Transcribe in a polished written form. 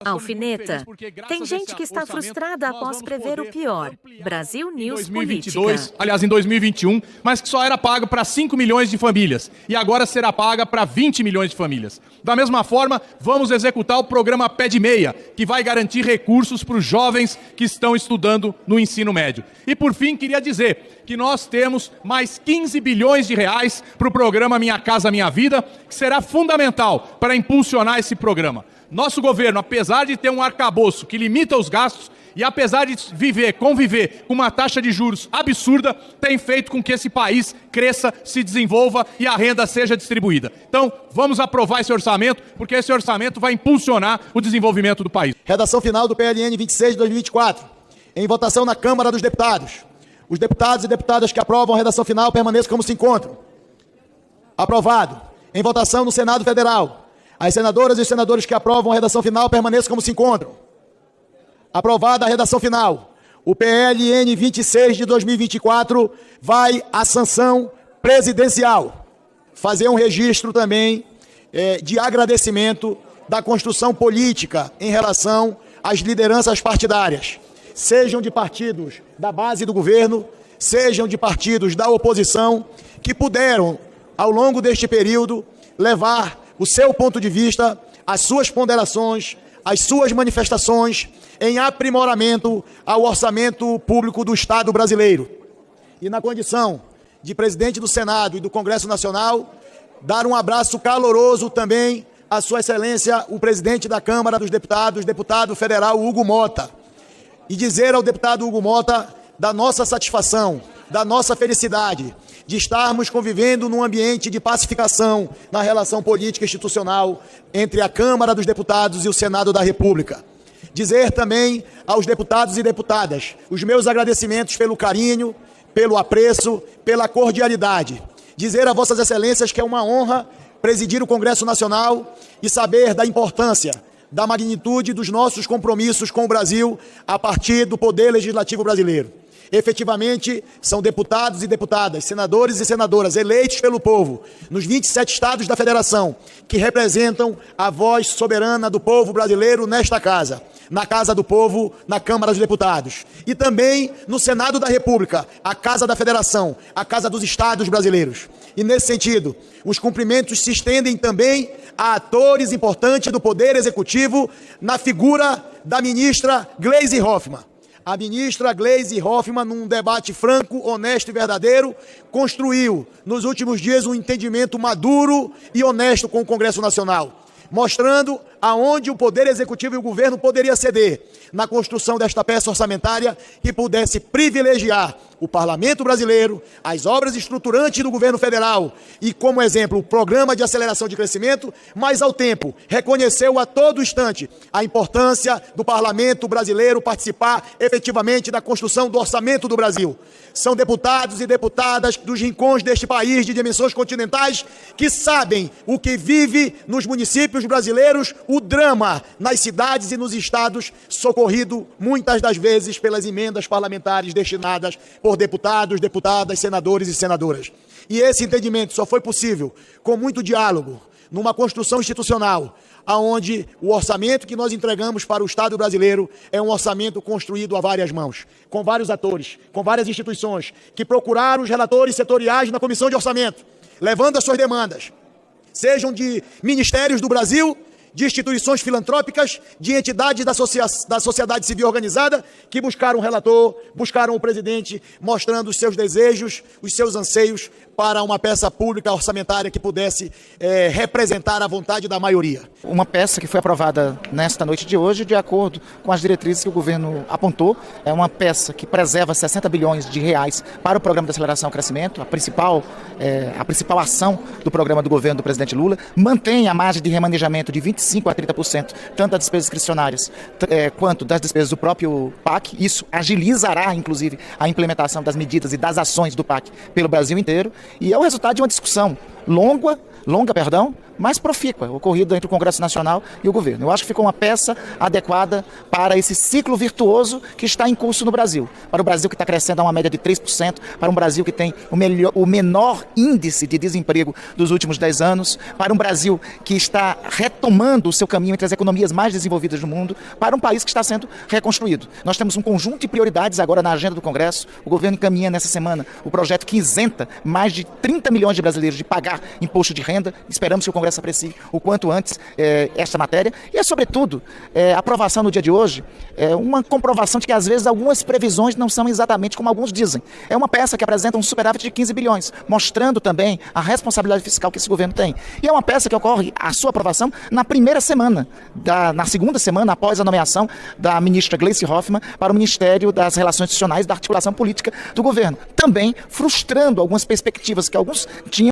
Alfineta. Tem gente que está frustrada após prever o pior. Brasil News Política. Aliás, em 2021, mas que só era paga para 5 milhões de famílias. E agora será paga para 20 milhões de famílias. Da mesma forma, vamos executar o programa Pé de Meia, que vai garantir recursos para os jovens que estão estudando no ensino médio. E por fim, queria dizer que nós temos mais 15 bilhões de reais para o programa Minha Casa Minha Vida, que será fundamental para impulsionar esse programa. Nosso governo, apesar de ter um arcabouço que limita os gastos e apesar de conviver com uma taxa de juros absurda, tem feito com que esse país cresça, se desenvolva e a renda seja distribuída. Então, vamos aprovar esse orçamento, porque esse orçamento vai impulsionar o desenvolvimento do país. Redação final do PLN 26 de 2024. Em votação na Câmara dos Deputados. Os deputados e deputadas que aprovam a redação final permaneçam como se encontram. Aprovado. Em votação no Senado Federal. As senadoras e os senadores que aprovam a redação final permaneçam como se encontram. Aprovada a redação final. O PLN 26 de 2024 vai à sanção presidencial. Fazer um registro também de agradecimento da construção política em relação às lideranças partidárias. Sejam de partidos da base do governo, sejam de partidos da oposição, que puderam, ao longo deste período, levar o seu ponto de vista, as suas ponderações, as suas manifestações em aprimoramento ao orçamento público do Estado brasileiro. E na condição de presidente do Senado e do Congresso Nacional, dar um abraço caloroso também à Sua Excelência, o presidente da Câmara dos Deputados, deputado federal Hugo Mota. E dizer ao deputado Hugo Mota da nossa satisfação, da nossa felicidade, de estarmos convivendo num ambiente de pacificação na relação política e institucional entre a Câmara dos Deputados e o Senado da República. Dizer também aos deputados e deputadas os meus agradecimentos pelo carinho, pelo apreço, pela cordialidade. Dizer a Vossas Excelências que é uma honra presidir o Congresso Nacional e saber da importância, da magnitude dos nossos compromissos com o Brasil a partir do Poder Legislativo brasileiro. Efetivamente, são deputados e deputadas, senadores e senadoras eleitos pelo povo, nos 27 estados da federação, que representam a voz soberana do povo brasileiro nesta casa, na Casa do Povo, na Câmara dos Deputados. E também no Senado da República, a Casa da Federação, a Casa dos Estados brasileiros. E nesse sentido, os cumprimentos se estendem também a atores importantes do Poder Executivo, na figura da ministra Gleisi Hoffmann. A ministra Gleisi Hoffmann, num debate franco, honesto e verdadeiro, construiu nos últimos dias um entendimento maduro e honesto com o Congresso Nacional, mostrando aonde o Poder Executivo e o governo poderiam ceder na construção desta peça orçamentária que pudesse privilegiar o Parlamento brasileiro, as obras estruturantes do governo federal e, como exemplo, o Programa de Aceleração de Crescimento, mas, ao tempo, reconheceu a todo instante a importância do Parlamento brasileiro participar efetivamente da construção do orçamento do Brasil. São deputados e deputadas dos rincões deste país de dimensões continentais que sabem o que vive nos municípios brasileiros, o drama nas cidades e nos estados, socorrido muitas das vezes pelas emendas parlamentares destinadas por deputados, deputadas, senadores e senadoras. E esse entendimento só foi possível com muito diálogo, numa construção institucional, aonde o orçamento que nós entregamos para o Estado brasileiro é um orçamento construído a várias mãos, com vários atores, com várias instituições, que procuraram os relatores setoriais na Comissão de Orçamento, levando as suas demandas, sejam de ministérios do Brasil, de instituições filantrópicas, de entidades da sociedade civil organizada, que buscaram um relator, buscaram o presidente, mostrando os seus desejos, os seus anseios para uma peça pública orçamentária que pudesse representar a vontade da maioria. Uma peça que foi aprovada nesta noite de hoje, de acordo com as diretrizes que o governo apontou, é uma peça que preserva 60 bilhões de reais para o Programa de Aceleração ao Crescimento, a principal ação do programa do governo do presidente Lula, mantém a margem de remanejamento de 25% a 30%, tanto das despesas discricionárias quanto das despesas do próprio PAC. Isso agilizará, inclusive, a implementação das medidas e das ações do PAC pelo Brasil inteiro. E é o resultado de uma discussão longa, longa, mas profícua, ocorrida entre o Congresso Nacional e o governo. Eu acho que ficou uma peça adequada para esse ciclo virtuoso que está em curso no Brasil. Para o Brasil que está crescendo a uma média de 3%, para um Brasil que tem o menor índice de desemprego dos últimos 10 anos, para um Brasil que está retomando o seu caminho entre as economias mais desenvolvidas do mundo, para um país que está sendo reconstruído. Nós temos um conjunto de prioridades agora na agenda do Congresso. O governo encaminha nessa semana o projeto que isenta mais de 30 milhões de brasileiros de pagar imposto de renda. Esperamos que o Congresso aprecie o quanto antes esta matéria. E é, sobretudo, a aprovação no dia de hoje é uma comprovação de que, às vezes, algumas previsões não são exatamente como alguns dizem. É uma peça que apresenta um superávit de 15 bilhões, mostrando também a responsabilidade fiscal que esse governo tem. E é uma peça que ocorre, a sua aprovação, na segunda semana após a nomeação da ministra Gleice Hoffmann para o Ministério das Relações Institucionais e da Articulação Política do governo. Também frustrando algumas perspectivas que alguns tinham